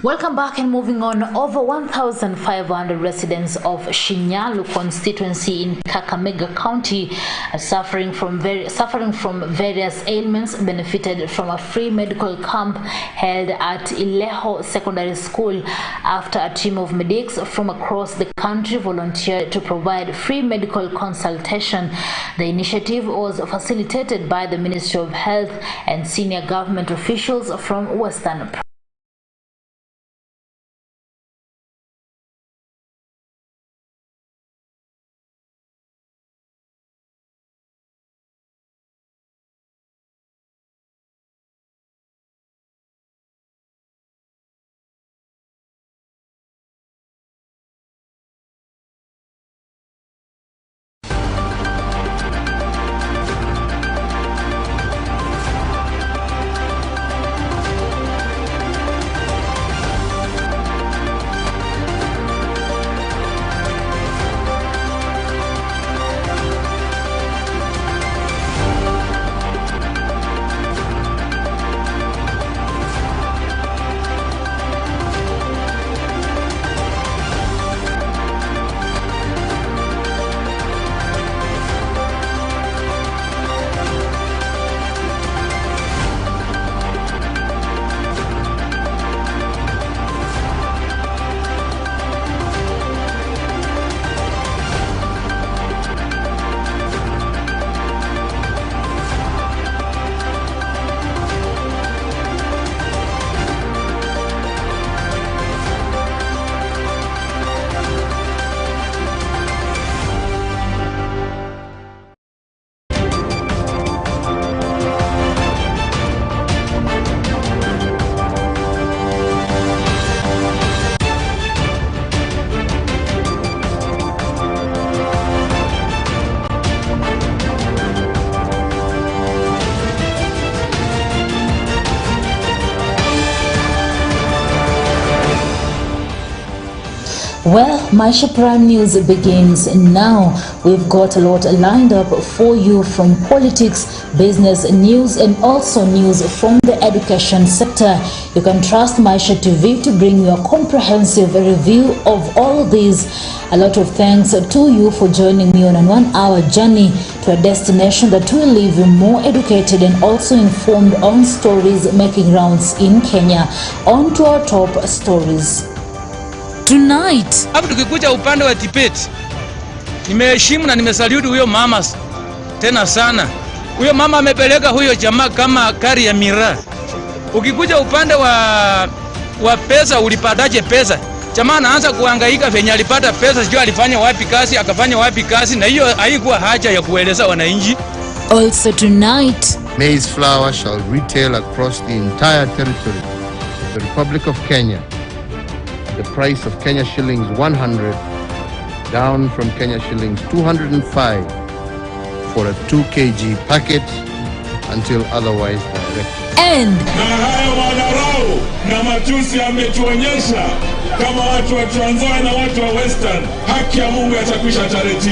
Welcome back and moving on. Over 1,500 residents of Shinyalu constituency in Kakamega County are suffering from various ailments benefited from a free medical camp held at Ileho Secondary School after a team of medics from across the country volunteered to provide free medical consultation. The initiative was facilitated by the Ministry of Health and senior government officials from Western. Well, Maisha Prime News begins now. We've got a lot lined up for you from politics, business, news, and also news from the education sector. You can trust Maisha TV to bring you a comprehensive review of all these. A lot of thanks to you for joining me on a 1-hour journey to a destination that will leave you more educated and also informed on stories making rounds in Kenya. On to our top stories. Tonight, hapo tukikuja upande wa Tibet, nimeheshimu na nimesalute huyo mama tena sana. Huyo mama amepeleka huyo jamaa kama kari ya miraa. Ukikuja upande wa pesa, ulipataje pesa? Jamaa anaanza kuhangaika venye alipata pesa, sio alifanya wapi kazi, akafanya wapi kazi, na hiyo haikuwa haja ya kueleza wananchi. Also tonight, maize flour shall retail across the entire territory of the Republic of Kenya. The price of Kenya shillings 100, down from Kenya shillings 205 for a 2 kg packet until otherwise directed. And na haya madarau na matusi ametuonyesha kama watu wa Trans Nzoia na watu wa Western, haki ya Mungu yatakwisha tarehe 9.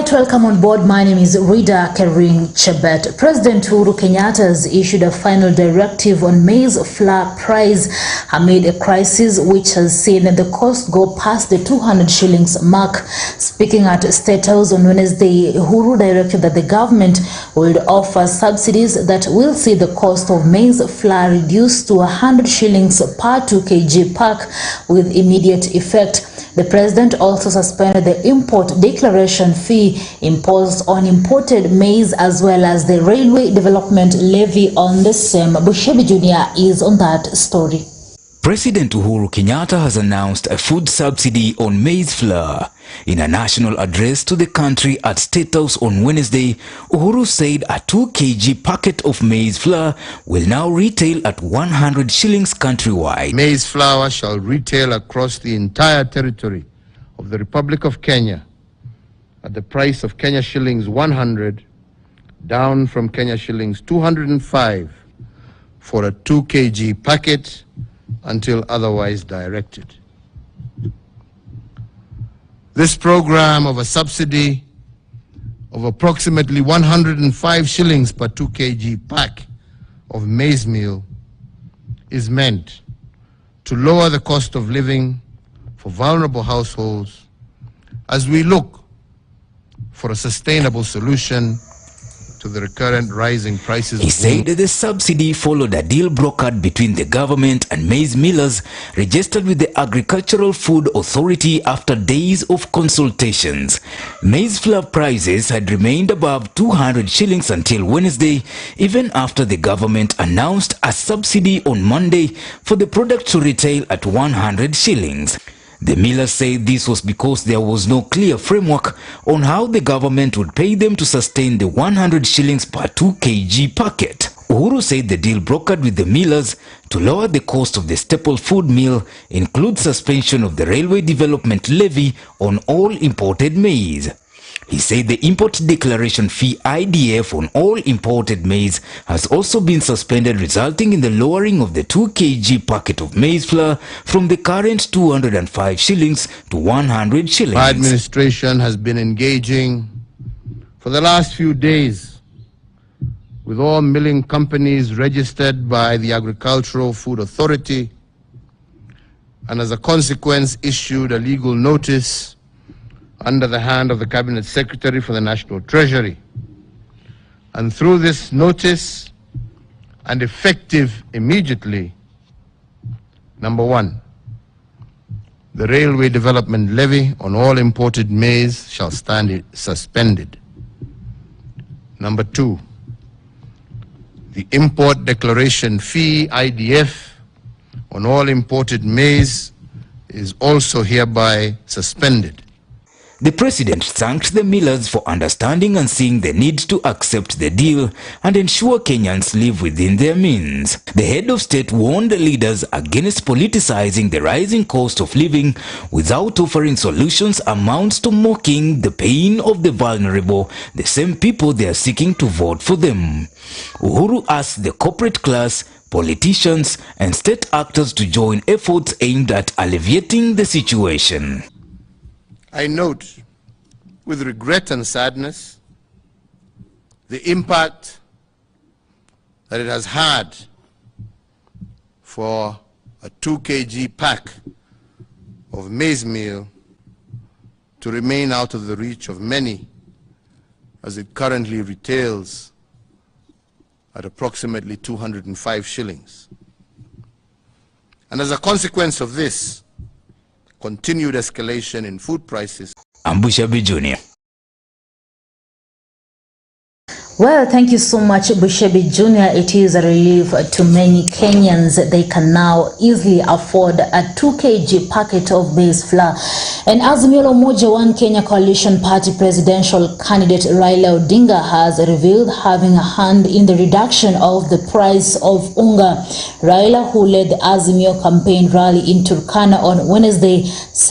Right, welcome on board. My name is Rida Kering Chebet. President Uhuru Kenyatta has issued a final directive on maize flour price amid a crisis which has seen the cost go past the 200 shillings mark. Speaking at State House on Wednesday, Uhuru directed that the government would offer subsidies that will see the cost of maize flour reduced to 100 shillings per 2 kg pack with immediate effect. The president also suspended the import declaration fee imposed on imported maize as well as the railway development levy on the same. Bushebi Jr. is on that story. President Uhuru Kenyatta has announced a food subsidy on maize flour. In a national address to the country at State House on Wednesday, Uhuru said a 2 kg packet of maize flour will now retail at 100 shillings countrywide. Maize flour shall retail across the entire territory of the Republic of Kenya at the price of Kenya shillings 100, down from Kenya shillings 205 for a 2 kg packet until otherwise directed. This program of a subsidy of approximately 105 shillings per 2 kg pack of maize meal is meant to lower the cost of living for vulnerable households as we look for a sustainable solution to the recurrent rising prices. He said that the subsidy followed a deal brokered between the government and maize millers registered with the Agricultural Food Authority after days of consultations. Maize flour prices had remained above 200 shillings until Wednesday, even after the government announced a subsidy on Monday for the product to retail at 100 shillings. The millers said this was because there was no clear framework on how the government would pay them to sustain the 100 shillings per 2 kg packet. Uhuru said the deal brokered with the millers to lower the cost of the staple food meal includes suspension of the railway development levy on all imported maize. He said the import declaration fee IDF on all imported maize has also been suspended, resulting in the lowering of the 2 kg packet of maize flour from the current 205 shillings to 100 shillings. My administration has been engaging for the last few days with all milling companies registered by the Agricultural Food Authority, and as a consequence issued a legal notice under the hand of the Cabinet Secretary for the National Treasury. And through this notice, and effective immediately, number one, the railway development levy on all imported maize shall stand suspended. Number two, the import declaration fee, IDF, on all imported maize is also hereby suspended. The president thanked the millers for understanding and seeing the need to accept the deal and ensure Kenyans live within their means. The head of state warned the leaders against politicizing the rising cost of living without offering solutions amounts to mocking the pain of the vulnerable, the same people they are seeking to vote for them. Uhuru asked the corporate class, politicians and state actors to join efforts aimed at alleviating the situation. I note with regret and sadness the impact that it has had for a 2 kg pack of maize meal to remain out of the reach of many, as it currently retails at approximately 205 shillings. And as a consequence of this, continued escalation in food prices. Bushebi Jr. Well, thank you so much, Bushebi Jr. It is a relief to many Kenyans. They can now easily afford a 2 kg packet of maize flour. And Azimio la Umoja One Kenya Coalition Party presidential candidate Raila Odinga has revealed having a hand in the reduction of the price of unga. Raila, who led the Azimio campaign rally in Turkana on Wednesday,